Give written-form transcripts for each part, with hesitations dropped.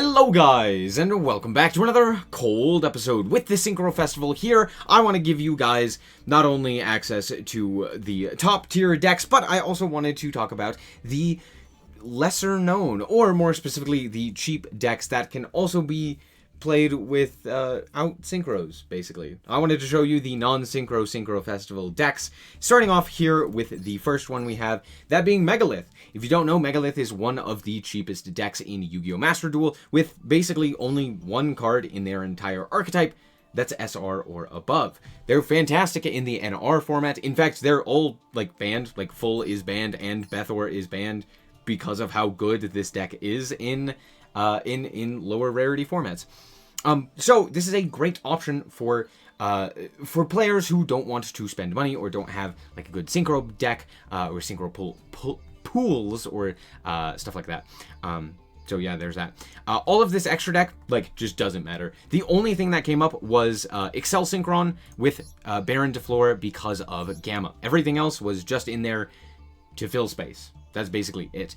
Hello guys, and welcome back to another cold episode. With the Synchro Festival here, I want to give you guys not only access to the top tier decks, but I also wanted to talk about the lesser known, or more specifically, the cheap decks that can also be played with out synchros, basically. I wanted to show you the non-synchro Synchro Festival decks, starting off here with the first one we have, that being Megalith. If you don't know, Megalith is one of the cheapest decks in Yu-Gi-Oh! Master Duel, with basically only one card in their entire archetype that's SR or above. They're fantastic in the NR format. In fact, they're all like banned, like Full is banned and Bethor is banned because of how good this deck is in lower rarity formats. So this is a great option for players who don't want to spend money or don't have like a good synchro deck or synchro pools or stuff like that. So yeah, there's that. All of this extra deck like just doesn't matter. The only thing that came up was Excel Synchron with Baron DeFleur because of Gamma. Everything else was just in there to fill space. That's basically it.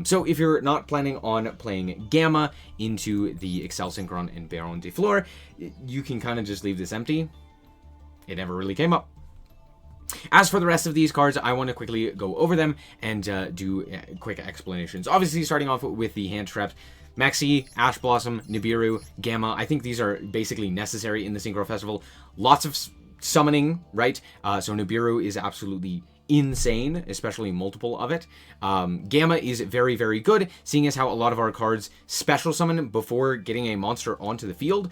So if you're not planning on playing Gamma into the Excel Synchron and Baron DeFleur, you can kind of just leave this empty. It never really came up. As for the rest of these cards, I want to quickly go over them and do quick explanations. Obviously, starting off with the hand traps, Maxi, Ash Blossom, Nibiru, Gamma. I think these are basically necessary in the Synchro Festival. Lots of summoning, right? So Nibiru is absolutely insane, especially multiple of it. Gamma is very, very good, seeing as how a lot of our cards special summon before getting a monster onto the field,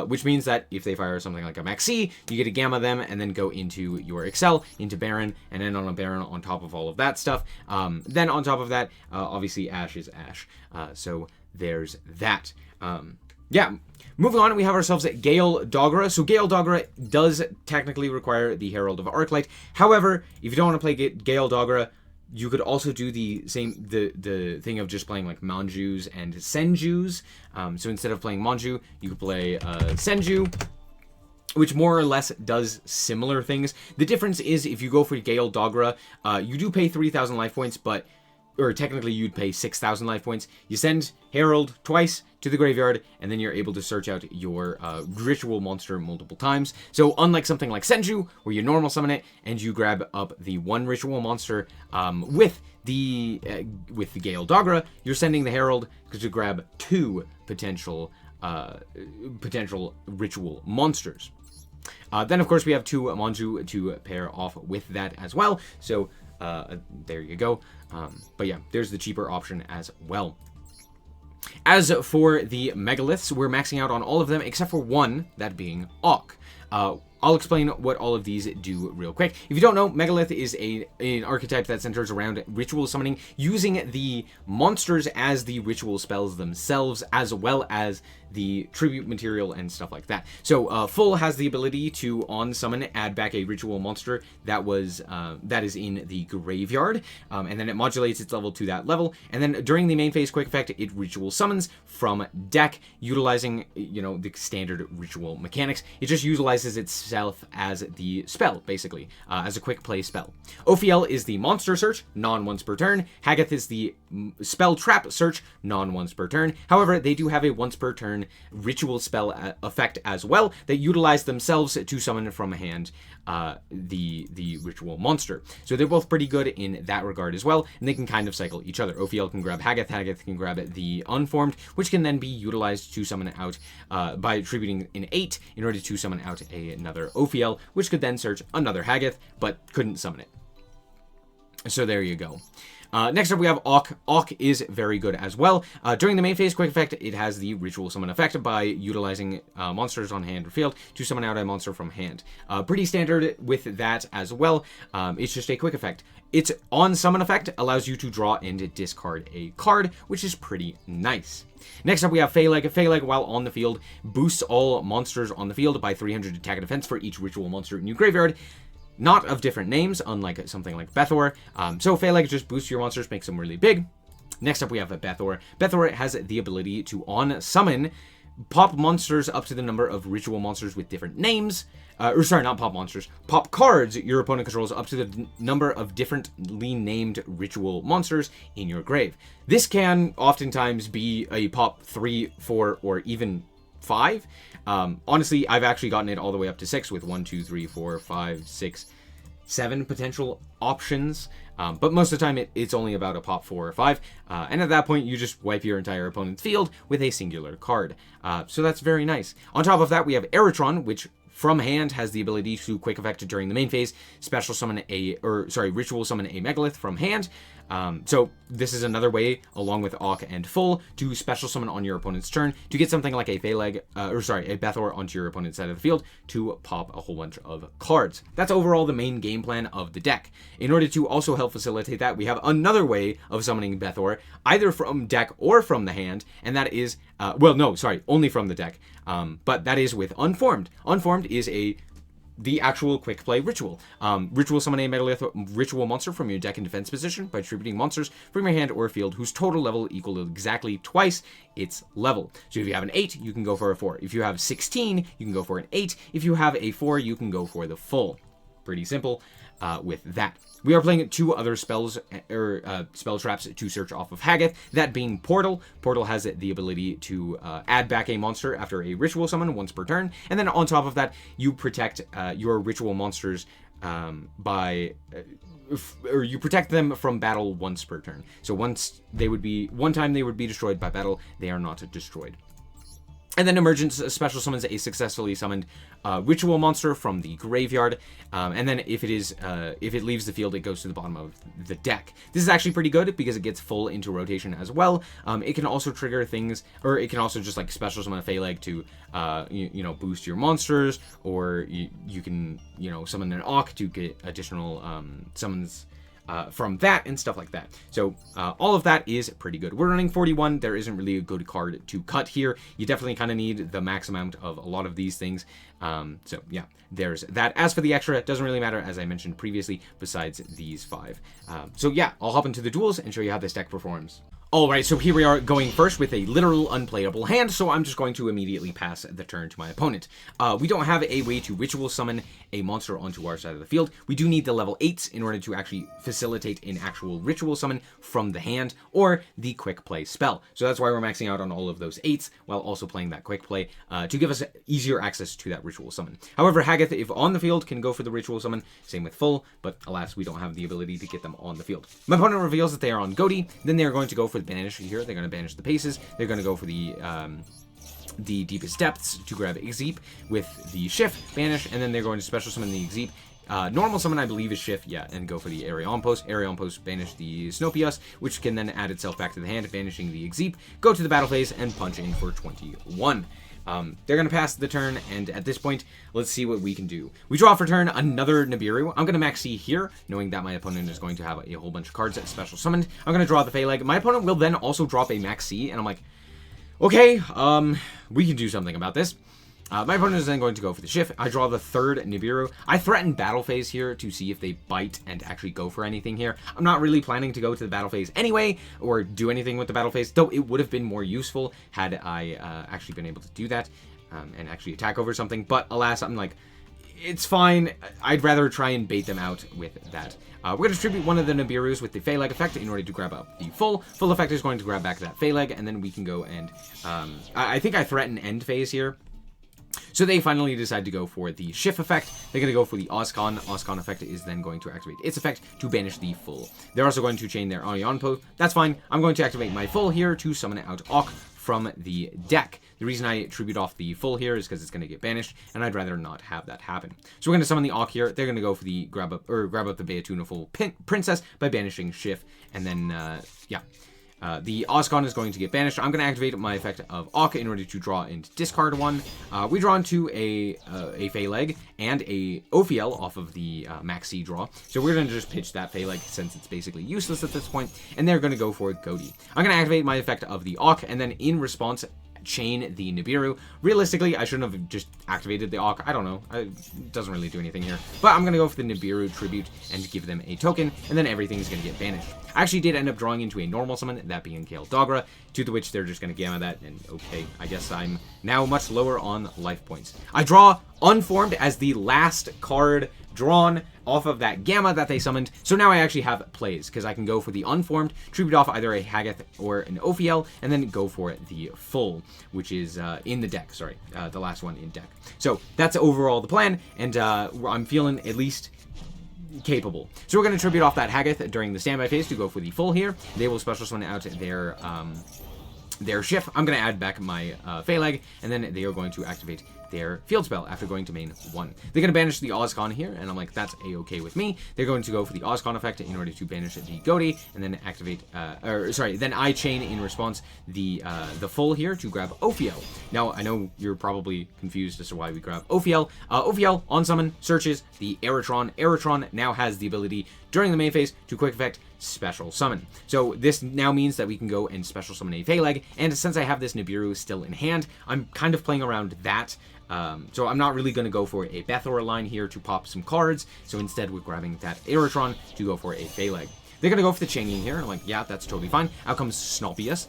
which means that if they fire something like a Maxi, you get to Gamma them and then go into your Excel, into Baron, and then on a Baron on top of all of that stuff. Then on top of that, obviously Ash is Ash. So there's that. Yeah. Moving on, we have ourselves at Gale Dogra. So Gale Dogra does technically require the Herald of Arclight. However, if you don't want to play Gale Dogra, you could also do the same the thing of just playing like Manjus and Senjus. So instead of playing Manju, you could play Senju, which more or less does similar things. The difference is if you go for Gale Dogra, you do pay 3,000 life points, or technically you'd pay 6,000 life points. You send Herald twice to the graveyard, and then you're able to search out your ritual monster multiple times. So unlike something like Senju, where you normal summon it, and you grab up the one ritual monster with the Gale Dogra, you're sending the Herald to grab two potential ritual monsters. Then of course we have two Manju to pair off with that as well. So there you go. But yeah, there's the cheaper option as well. As for the Megaliths, we're maxing out on all of them except for one, that being Auk. I'll explain what all of these do real quick. If you don't know, Megalith is an archetype that centers around ritual summoning, using the monsters as the ritual spells themselves, as well as the tribute material and stuff like that. So Full has the ability to on summon add back a ritual monster that is in the graveyard, and then it modulates its level to that level. And then during the main phase quick effect, it ritual summons from deck, utilizing the standard ritual mechanics. It just utilizes itself as the spell, basically, as a quick play spell. Ophiel is the monster search, non-once per turn. Haggith is the spell trap search, non-once per turn. However, they do have a once per turn ritual spell effect as well that utilize themselves to summon from hand the ritual monster. So they're both pretty good in that regard as well, and they can kind of cycle each other. Ophiel can grab Haggith, Haggith can grab the Unformed, which can then be utilized to summon out by attributing an 8 in order to summon out another Ophiel, which could then search another Haggith, but couldn't summon it. So there you go. Next up we have Auk. Auk is very good as well. During the main phase quick effect, it has the ritual summon effect by utilizing monsters on hand or field to summon out a monster from hand. Pretty standard with that as well. It's just a quick effect. Its on summon effect allows you to draw and discard a card, which is pretty nice. Next up we have Phaleg. Phaleg, while on the field, boosts all monsters on the field by 300 attack and defense for each ritual monster in your graveyard. Not of different names, unlike something like Bethor. So Phaleg just boosts your monsters, makes them really big. Next up we have Bethor. Bethor has the ability to on-summon Pop monsters up to the number of ritual monsters with different names. Not pop monsters. Pop cards your opponent controls up to the number of differently named ritual monsters in your grave. This can oftentimes be a pop 3, 4, or even 5. Honestly, I've actually gotten it all the way up to 6 with 1, 2, 3, 4, 5, 6, 7 potential options. But most of the time it's only about a pop 4 or 5. And at that point, you just wipe your entire opponent's field with a singular card. So that's very nice. On top of that, we have Eritron, which from hand has the ability to quick effect during the main phase, ritual summon a Megalith from hand. So this is another way, along with Auk and Full, to special summon on your opponent's turn to get something like a Bethor onto your opponent's side of the field to pop a whole bunch of cards. That's overall the main game plan of the deck. In order to also help facilitate that, we have another way of summoning Bethor, either from deck or from the hand, and that is, only from the deck. But that is with Unformed. Unformed is the actual quick play ritual. Ritual summon a Megalith ritual monster from your deck in defense position by distributing monsters from your hand or field whose total level equal to exactly twice its level. So if you have an 8, you can go for a 4. If you have 16, you can go for an 8. If you have a 4, you can go for the full. Pretty simple with that. We are playing 2 other spells, spell traps to search off of Haggith, that being Portal. Portal has the ability to add back a monster after a ritual summon once per turn, and then on top of that, you protect your ritual monsters you protect them from battle once per turn. So one time they would be destroyed by battle, they are not destroyed. And then Emergence special summons a successfully summoned ritual monster from the graveyard. And then if it leaves the field, it goes to the bottom of the deck. This is actually pretty good because it gets full into rotation as well. It can also trigger things, or it can also just like special summon a Phaleg to boost your monsters, or you can summon an Auk to get additional summons from that and stuff like that. So all of that is pretty good. We're running 41. There isn't really a good card to cut here. You definitely kind of need the max amount of a lot of these things. So yeah, there's that. As for the extra, it doesn't really matter, as I mentioned previously, besides these 5. So yeah, I'll hop into the duels and show you how this deck performs. Alright, so here we are going first with a literal unplayable hand, so I'm just going to immediately pass the turn to my opponent. We don't have a way to ritual summon a monster onto our side of the field. We do need the level 8s in order to actually facilitate an actual ritual summon from the hand, or the quick play spell. So that's why we're maxing out on all of those 8s, while also playing that quick play, to give us easier access to that ritual summon. However, Haggith, if on the field, can go for the ritual summon, same with Full, but alas, we don't have the ability to get them on the field. My opponent reveals that they are on Goatee, then they are going to go for the banish here. They're going to banish the paces. They're going to go for the deepest depths to grab Exeep with the shift banish, and then they're going to special summon the Exeep. Normal summon, I believe, is shift, yeah, and go for the Aerion Post. Aerion Post banish the Snowiks, which can then add itself back to the hand, banishing the Exeep. Go to the battle phase and punch in for 21. They're going to pass the turn, and at this point, let's see what we can do. We draw for turn another Nibiru. I'm going to max C here, knowing that my opponent is going to have a whole bunch of cards that special summoned. I'm going to draw the Phaleg. My opponent will then also drop a max C, and I'm like, okay, we can do something about this. My opponent is then going to go for the shift. I draw the third Nibiru. I threaten battle phase here to see if they bite and actually go for anything here. I'm not really planning to go to the battle phase anyway, or do anything with the battle phase, though it would have been more useful had I actually been able to do that and actually attack over something. But alas, I'm like, it's fine. I'd rather try and bait them out with that. We're going to distribute one of the Nibirus with the Phaleg effect in order to grab up the full. Full effect is going to grab back that Phaleg, and then we can go and... I think I threaten end phase here. So they finally decide to go for the shift effect. They're going to go for the Oscon. Oscon effect is then going to activate its effect to banish the full. They're also going to chain their Aerion Post. That's fine. I'm going to activate my full here to summon out Auk from the deck. The reason I tribute off the full here is because it's going to get banished, and I'd rather not have that happen. So we're going to summon the Auk here. They're going to go for the grab up the Beatuna full princess by banishing shift, and then the Oscon is going to get banished. I'm going to activate my effect of Auk in order to draw and discard one. We draw into a Phaleg and a Ophiel off of the Max C draw. So we're going to just pitch that Phaleg since it's basically useless at this point. And they're going to go for Goatee. I'm going to activate my effect of the Auk, and then in response chain the Nibiru. Realistically, I shouldn't have just activated the Auk. I don't know. It doesn't really do anything here. But I'm going to go for the Nibiru tribute and give them a token, and then everything's going to get banished. I actually did end up drawing into a normal summon, that being Kale Dogra, to the which they're just going to gamma that, and okay, I guess I'm now much lower on life points. I draw Unformed as the last card drawn off of that gamma that they summoned, so now I actually have plays, because I can go for the Unformed, tribute off either a Hagath or an Ophiel, and then go for the full, which is in the deck, sorry, the last one in deck. So that's overall the plan, and I'm feeling at least capable. So we're going to tribute off that Hagath during the standby phase to go for the full here. They will special summon out their shift. I'm going to add back my Phaleg, and then they are going to activate their field spell after going to main 1. They're going to banish the Ozcon here, and I'm like, that's a-okay with me. They're going to go for the Ozcon effect in order to banish the Goaty, and then activate, then I chain in response the full here to grab Ophiel. Now, I know you're probably confused as to why we grab Ophiel. Ophiel, on summon, searches the Aeritron. Aeritron now has the ability, during the main phase, to quick effect special summon. So this now means that we can go and special summon a Phaleg, and since I have this Nibiru still in hand, I'm kind of playing around that. So I'm not really going to go for a Bethor line here to pop some cards, so instead we're grabbing that Aeritron to go for a Phaleg. They're going to go for the chaining here. I'm like, yeah, that's totally fine. Out comes SnowiKs,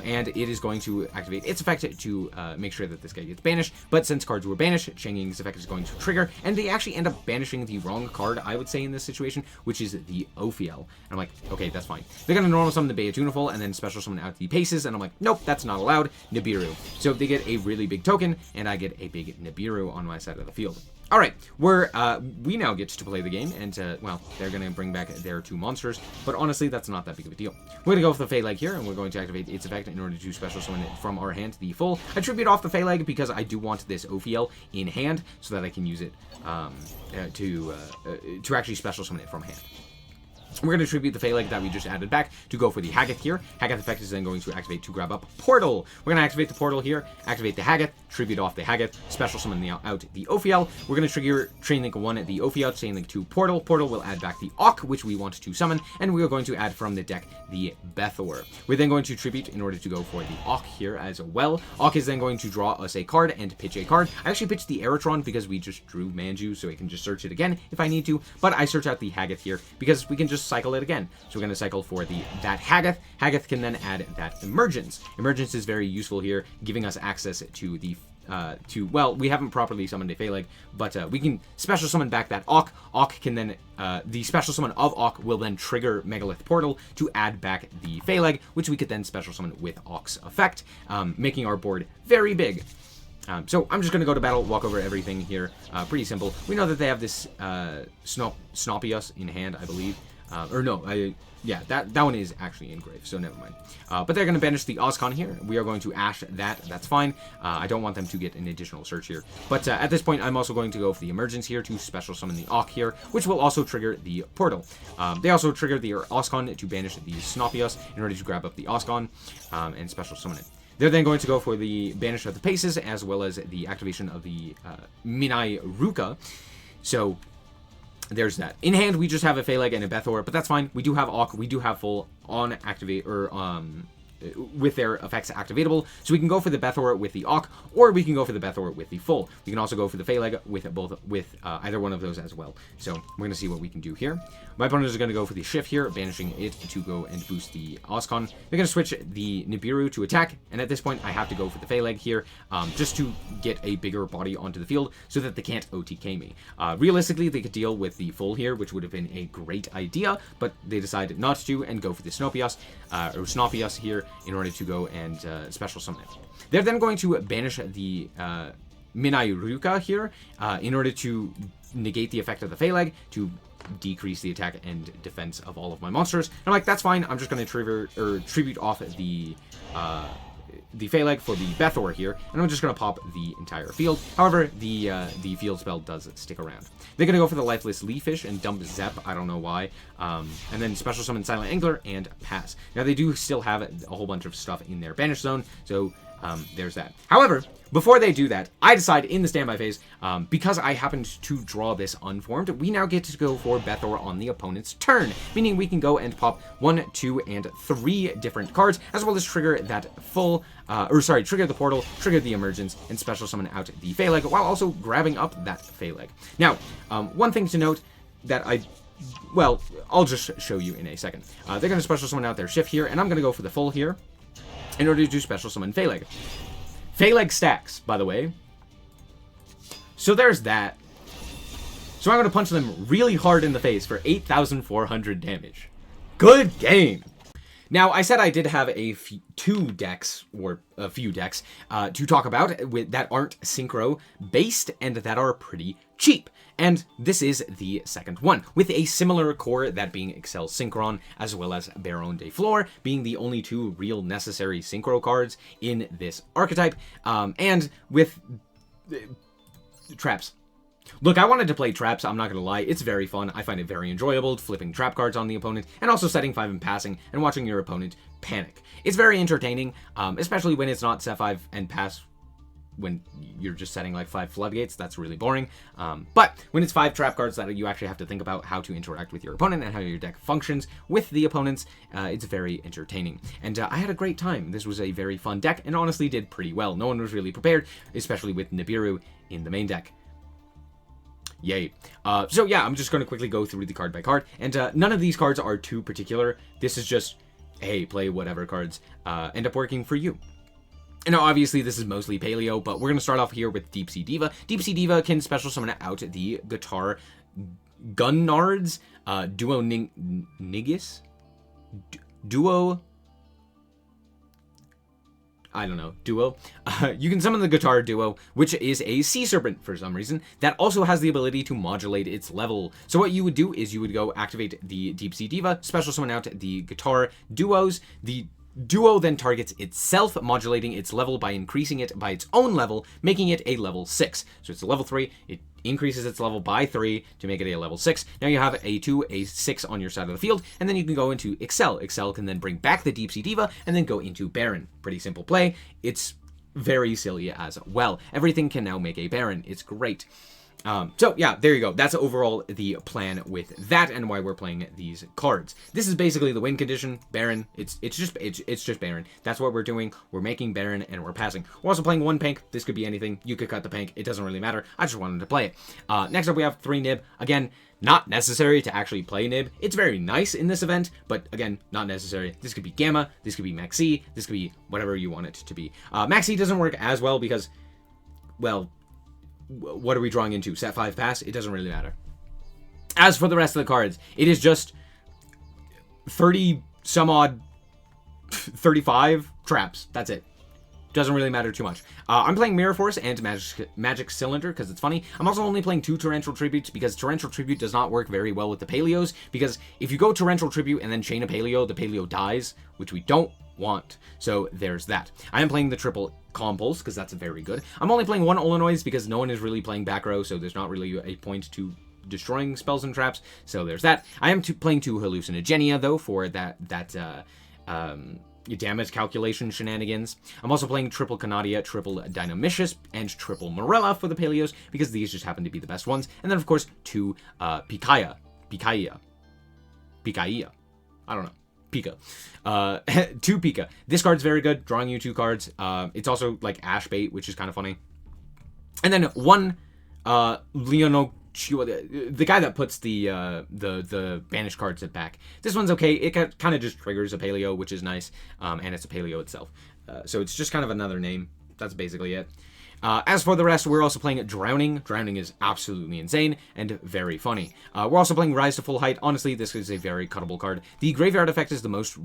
and it is going to activate its effect to make sure that this guy gets banished. But since cards were banished, Changing's effect is going to trigger, and they actually end up banishing the wrong card, I would say, in this situation, which is the Ophiel. And I'm like, okay, that's fine. They're going to normal summon the Beatuniful, and then special summon out the Paces, and I'm like, nope, that's not allowed. Nibiru. So they get a really big token, and I get a big Nibiru on my side of the field. All right, we now get to play the game, and, well, they're going to bring back their 2 monsters, but honestly, that's not that big of a deal. We're going to go with the Phaleg here, and we're going to activate its effect in order to special summon it from our hand, the full. I tribute off the Phaleg because I do want this Ophiel in hand, so that I can use it to actually special summon it from hand. We're going to tribute the Phaleg that we just added back to go for the Hagath here. Hagath effect is then going to activate to grab up Portal. We're going to activate the Portal here, activate the Hagath, tribute off the Hagath, special summon out the Ophiel. We're going to trigger Chain Link 1 the Ophiel, Chain Link 2 Portal. Portal will add back the Auk, which we want to summon, and we are going to add from the deck the Bethor. We're then going to tribute in order to go for the Auk here as well. Auk is then going to draw us a card and pitch a card. I actually pitched the Aeritron because we just drew Manju, so it can just search it again if I need to, but I search out the Hagath here because we can just cycle it again. So we're going to cycle for that Hagath. Hagath can then add that Emergence. Emergence is very useful here, giving us access to the well, we haven't properly summoned a Phaleg, but we can special summon back that Auk. Auk can then, the special summon of Auk will then trigger Megalith Portal to add back the Phaleg, which we could then special summon with Auk's effect, making our board very big. So I'm just going to go to battle, walk over everything here. Pretty simple. We know that they have this SnowiKs in hand, I believe. Or no, yeah, that one is actually engraved, so never mind. But they're going to banish the Ozcon here. We are going to Ash that. That's fine. I don't want them to get an additional search here. But at this point, I'm also going to go for the Emergence here to special summon the Auk here, which will also trigger the Portal. They also trigger the Ozcon to banish the SnowiKs in order to grab up the Ozcon and special summon it. They're then going to go for the banish of the Paces, as well as the activation of the Minai Ruka. So there's that. In hand, we just have a Phaleg and a Bethor, but that's fine. We do have Auk, we do have full on activate, or with their effects activatable, so we can go for the Bethor with the Auk, or we can go for the Bethor with the full. We can also go for the Phaleg with either one of those as well. So we're going to see what we can do here. My opponent is going to go for the shift here, banishing it to go and boost the Ozcon. They're going to switch the Nibiru to attack, and at this point, I have to go for the Phaleg here, just to get a bigger body onto the field so that they can't OTK me. Realistically, they could deal with the full here, which would have been a great idea, but they decided not to and go for the SnowiKs here in order to go and special summon it. They're then going to banish the Minai Ruka here in order to negate the effect of the Phaleg to decrease the attack and defense of all of my monsters. And I'm like, that's fine. I'm just going to tribute off the Phaleg for the Bethor here, and I'm just going to pop the entire field. However, the field spell does stick around. They're going to go for the Lifeless Leaffish and dump Zep, I don't know why, and then special summon Silent Angler and pass. Now, they do still have a whole bunch of stuff in their banish zone, so there's that. However, before they do that, I decide in the standby phase, because I happened to draw this unformed, we now get to go for Bethor on the opponent's turn, meaning we can go and pop 1, 2, and 3 different cards, as well as trigger that trigger the portal, trigger the emergence, and special summon out the Phaleg, while also grabbing up that Phaleg. Now, one thing to note that I'll just show you in a second. They're going to special summon out their Shift here, and I'm going to go for the full here in order to do special summon Phaleg. Phaleg stacks, by the way. So there's that. So I'm going to punch them really hard in the face for 8,400 damage. Good game! Now, I said I did have a few decks to talk about that aren't Synchro based and that are pretty cheap. And this is the second one, with a similar core, that being Excel Synchron, as well as Baron de Flor, being the only 2 real necessary Synchro cards in this archetype, and with traps. Look, I wanted to play traps, I'm not going to lie, it's very fun, I find it very enjoyable, flipping trap cards on the opponent, and also setting 5 and passing, and watching your opponent panic. It's very entertaining, especially when it's not set 5 and pass, when you're just setting like 5 floodgates, that's really boring. But when it's 5 trap cards that you actually have to think about how to interact with your opponent and how your deck functions with the opponents, it's very entertaining. And I had a great time. This was a very fun deck, and honestly did pretty well. No one was really prepared, especially with Nibiru in the main deck. Yay. So yeah, I'm just going to quickly go through the card by card, and none of these cards are too particular. This is just, hey, play whatever cards end up working for you. And now, obviously, this is mostly Paleo, but we're going to start off here with Deep Sea Diva. Deep Sea Diva can special summon out the Guitar Gunnards, Duo Nigis? Duo... I don't know, Duo. You can summon the Guitar Duo, which is a Sea Serpent for some reason, that also has the ability to modulate its level. So what you would do is you would go activate the Deep Sea Diva, special summon out the Guitar Duos. The Duo then targets itself, modulating its level by increasing it by its own level, making it a level 6. So it's a level 3, it increases its level by 3 to make it a level 6. Now you have a 2, a 6 on your side of the field, and then you can go into Excel. Excel can then bring back the Deep Sea Diva, and then go into Baron. Pretty simple play. It's very silly as well. Everything can now make a Baron. It's great. So yeah, there you go. That's overall the plan with that and why we're playing these cards. This is basically the win condition. Baron. It's just Baron. That's what we're doing. We're making Baron and we're passing. We're also playing 1 Pank. This could be anything. You could cut the Pank. It doesn't really matter. I just wanted to play it. Next up we have 3 Nib. Again, not necessary to actually play Nib. It's very nice in this event, but again, not necessary. This could be Gamma. This could be Maxi. This could be whatever you want it to be. Maxi doesn't work as well because, well, what are we drawing into? Set 5 pass? It doesn't really matter. As for the rest of the cards, it is just 30 some odd 35 traps. That's it. Doesn't really matter too much. I'm playing Mirror Force and Magic Cylinder because it's funny. I'm also only playing 2 Torrential Tributes because Torrential Tribute does not work very well with the Paleos, because if you go Torrential Tribute and then chain a Paleo, the Paleo dies, which we don't want. So there's that. I am playing the triple Compulse because that's very good. I'm only playing 1 Olenoids because no one is really playing back row, so there's not really a point to destroying spells and traps. So there's that. I am playing 2 Hallucinogenia though for that damage calculation shenanigans. I'm also playing triple Canadia, triple Dynamicious, and triple Morella for the Paleos because these just happen to be the best ones. And then of course 2 Pikaia. I don't know. Pika. 2 Pika. This card's very good, drawing you 2 cards. It's also like Ash Bait, which is kind of funny. And then 1 Leono, the guy that puts the banished cards at back. This one's okay. It kind of just triggers a Paleo, which is nice, and it's a Paleo itself. So it's just kind of another name. That's basically it. As for the rest, we're also playing Drowning. Drowning is absolutely insane and very funny. We're also playing Rise to Full Height. Honestly, this is a very cuttable card. The Graveyard Effect is the most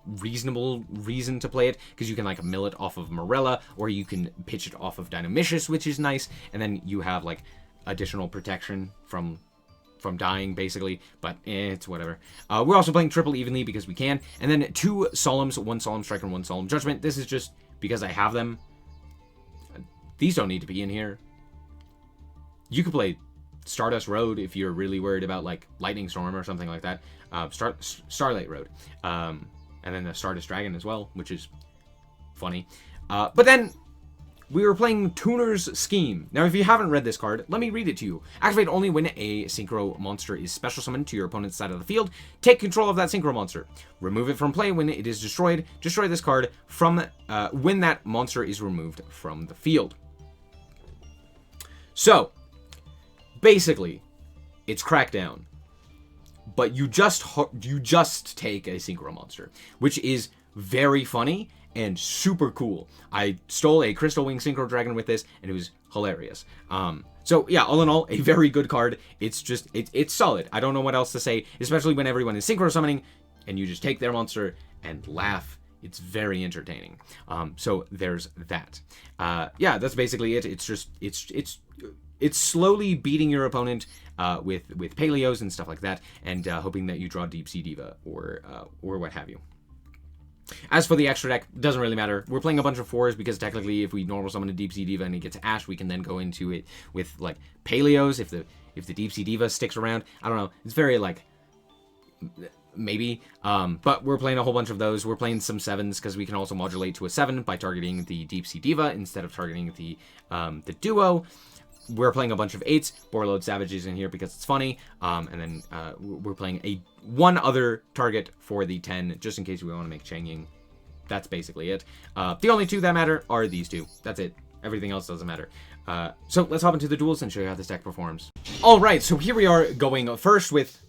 reasonable reason to play it, because you can like mill it off of Morella, or you can pitch it off of Dynamicious, which is nice, and then you have like additional protection from dying, basically, but it's whatever. We're also playing Triple Evenly because we can, and then 2 Solemns, 1 Solemn Strike and 1 Solemn Judgment. This is just because I have them. These don't need to be in here. You could play Stardust Road if you're really worried about like Lightning Storm or something like that. Starlight Road. And then the Stardust Dragon as well, which is funny. But then we were playing Tuner's Scheme. Now, if you haven't read this card, let me read it to you. Activate only when a Synchro monster is special summoned to your opponent's side of the field. Take control of that Synchro monster. Remove it from play when it is destroyed. Destroy this card from when that monster is removed from the field. So, basically, it's Crackdown. But you just take a Synchro monster, which is very funny and super cool. I stole a Crystal Wing Synchro Dragon with this, and it was hilarious. So yeah, all in all, a very good card. It's just, it's solid. I don't know what else to say, especially when everyone is Synchro summoning, and you just take their monster and laugh. It's very entertaining. So there's that. Yeah, that's basically it. It's just, it's slowly beating your opponent with Paleos and stuff like that, and hoping that you draw Deep Sea Diva or what have you. As for the extra deck, doesn't really matter. We're playing a bunch of 4s because technically if we normal summon a Deep Sea Diva and it gets Ash, we can then go into it with like Paleos if the Deep Sea Diva sticks around. I don't know. It's very like maybe. But we're playing a whole bunch of those. We're playing some 7s because we can also modulate to a 7 by targeting the Deep Sea Diva instead of targeting the duo. We're playing a bunch of 8s, Borreload Savages in here because it's funny, and then we're playing one other target for the 10, just in case we want to make Changying. That's basically it. The only 2 that matter are these 2. That's it. Everything else doesn't matter. So let's hop into the duels and show you how this deck performs. Alright, so here we are going first with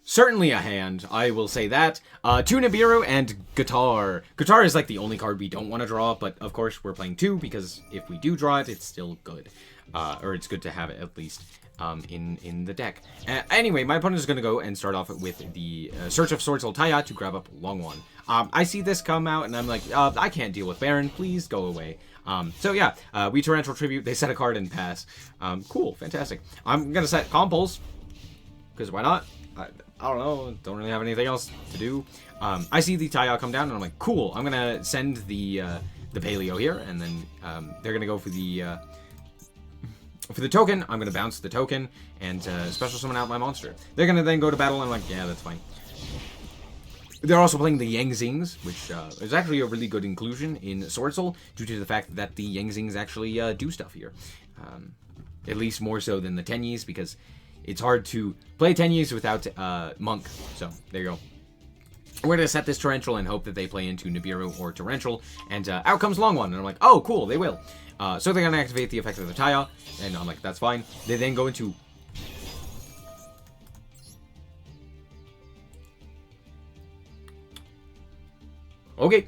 certainly a hand, I will say that. 2 Nibiru and Guitar. Guitar is like the only card we don't want to draw, but of course we're playing 2 because if we do draw it, it's still good. Or it's good to have it at least in the deck. Anyway, my opponent is going to go and start off with the Search of Swords Taya to grab up Long One. I see this come out and I'm like, I can't deal with Baron, please go away. So yeah, we Torrential Tribute, they set a card and pass. Cool, fantastic. I'm going to set Calm Pulse, because why not? I don't know, don't really have anything else to do. I see the Taya come down and I'm like, cool, I'm going to send the Paleo here, and then they're going to go for the token. I'm going to bounce the token and special summon out my monster. They're going to then go to battle, and I'm like, yeah, that's fine. They're also playing the Yangzings, which is actually a really good inclusion in Sword Soul, due to the fact that the Yangzings actually do stuff here. At least more so than the Tenyis, because it's hard to play Tenyis without Monk. So, there you go. We're going to set this Torrential and hope that they play into Nibiru or Torrential, and out comes Long One, and I'm like, oh, cool, they will. So they're going to activate the effect of the Taya, and I'm like, that's fine. They then go into... Okay.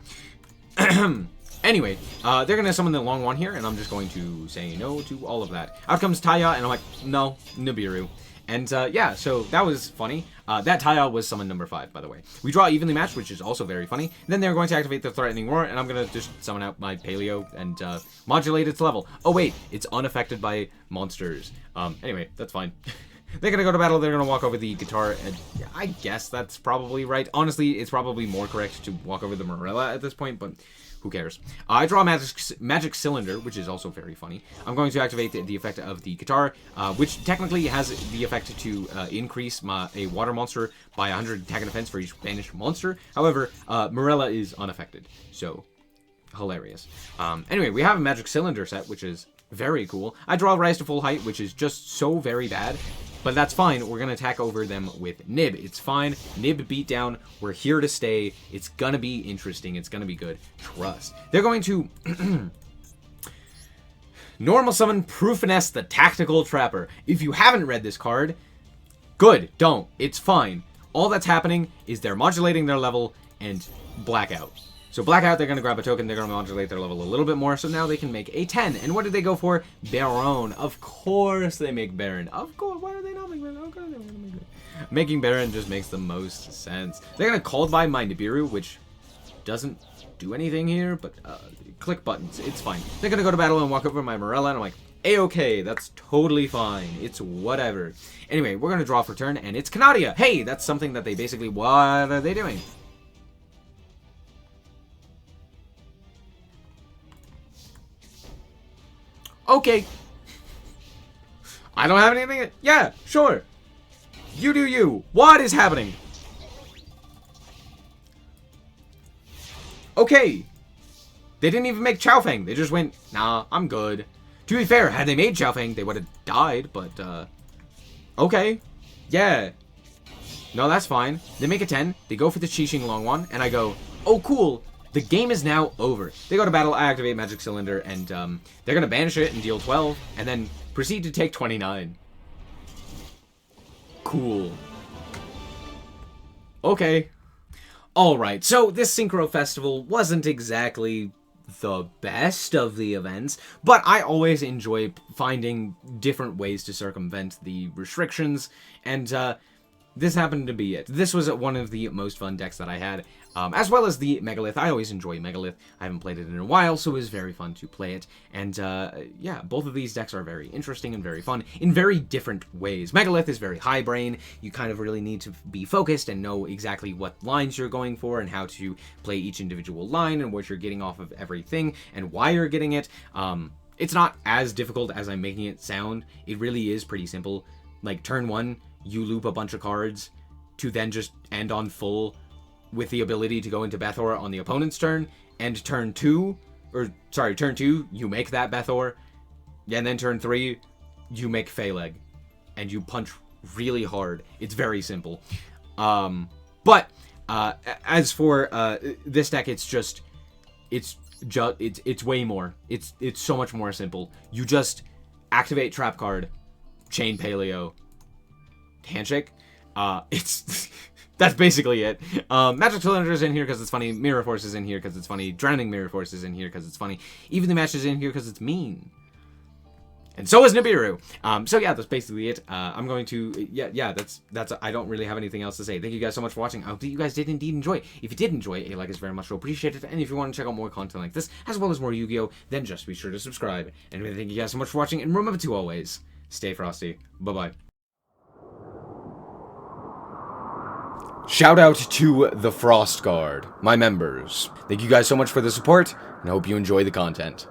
Anyway, they're going to summon the Long One here, and I'm just going to say no to all of that. Out comes Taya, and I'm like, no, Nibiru. And yeah, so that was funny. That Taya was summon number 5, by the way. We draw evenly matched, which is also very funny. Then they're going to activate the Threatening Roar, and I'm going to just summon out my Paleo and modulate its level. Oh wait, it's unaffected by monsters. Anyway, that's fine. They're going to go to battle, they're going to walk over the Guitar, and I guess that's probably right. Honestly, it's probably more correct to walk over the Morella at this point, but... who cares? I draw Magic Cylinder, which is also very funny. I'm going to activate the effect of the Guitar, which technically has the effect to increase a water monster by 100 attack and defense for each banished monster. However, Morella is unaffected, so hilarious. Anyway, we have a Magic Cylinder set, which is very cool. I draw Rise to Full Height, which is just so very bad. But that's fine. We're going to attack over them with Nib. It's fine. Nib beatdown. We're here to stay. It's going to be interesting. It's going to be good. Trust. They're going to normal summon Proofiness the Tactical Trapper. If you haven't read this card, good. Don't. It's fine. All that's happening is they're modulating their level and Blackout. So Blackout, they're going to grab a token, they're going to modulate their level a little bit more, so now they can make a 10. And what did they go for? Baron. Of course they make Baron. Of course. Why are they not making Baron? Of course they make Baron. Making Baron just makes the most sense. They're going to Called by my Nibiru, which doesn't do anything here, but click buttons. It's fine. They're going to go to battle and walk over my Morella, and I'm like, A-okay, that's totally fine. It's whatever. Anyway, we're going to draw for turn, and it's Canadia. Hey, that's something that they basically... what are they doing? Okay. I don't have anything. Yeah, sure. You do you. What is happening? Okay. They didn't even make Chaofeng. They just went, nah, I'm good. To be fair, had they made Chaofeng, they would have died, but, okay. Yeah. No, that's fine. They make a 10, they go for the Qixing Long one, and I go, oh, cool. The game is now over. They go to battle, I activate Magic Cylinder, and, they're gonna banish it and deal 12, and then proceed to take 29. Cool. Okay. Alright, so this Synchro Festival wasn't exactly the best of the events, but I always enjoy finding different ways to circumvent the restrictions, and this happened to be it. This was one of the most fun decks that I had, as well as the Megalith. I always enjoy Megalith. I haven't played it in a while, so it was very fun to play it. And yeah, both of these decks are very interesting and very fun in very different ways. Megalith is very high brain. You kind of really need to be focused and know exactly what lines you're going for and how to play each individual line and what you're getting off of everything and why you're getting it. It's not as difficult as I'm making it sound. It really is pretty simple. Like, turn 1, you loop a bunch of cards to then just end on full with the ability to go into Bethor on the opponent's turn, and turn 2, you make that Bethor, and then turn 3, you make Phaleg, and you punch really hard. It's very simple. But as for this deck, it's way more. It's so much more simple. You just activate trap card, chain Paleo, handshake. That's basically it. Magic Cylinder is in here because it's funny. Mirror Force is in here because it's funny. Drowning Mirror Force is in here because it's funny. Even the Match is in here because it's mean. And so is Nibiru. So yeah, that's basically it. I'm going to, that's, I don't really have anything else to say. Thank you guys so much for watching. I hope that you guys did indeed enjoy. If you did enjoy, a like is very much appreciated. And if you want to check out more content like this, as well as more Yu-Gi-Oh, then just be sure to subscribe. And thank you guys so much for watching. And remember to always stay frosty. Bye-bye. Shout out to the Frost Guard, my members. Thank you guys so much for the support, and I hope you enjoy the content.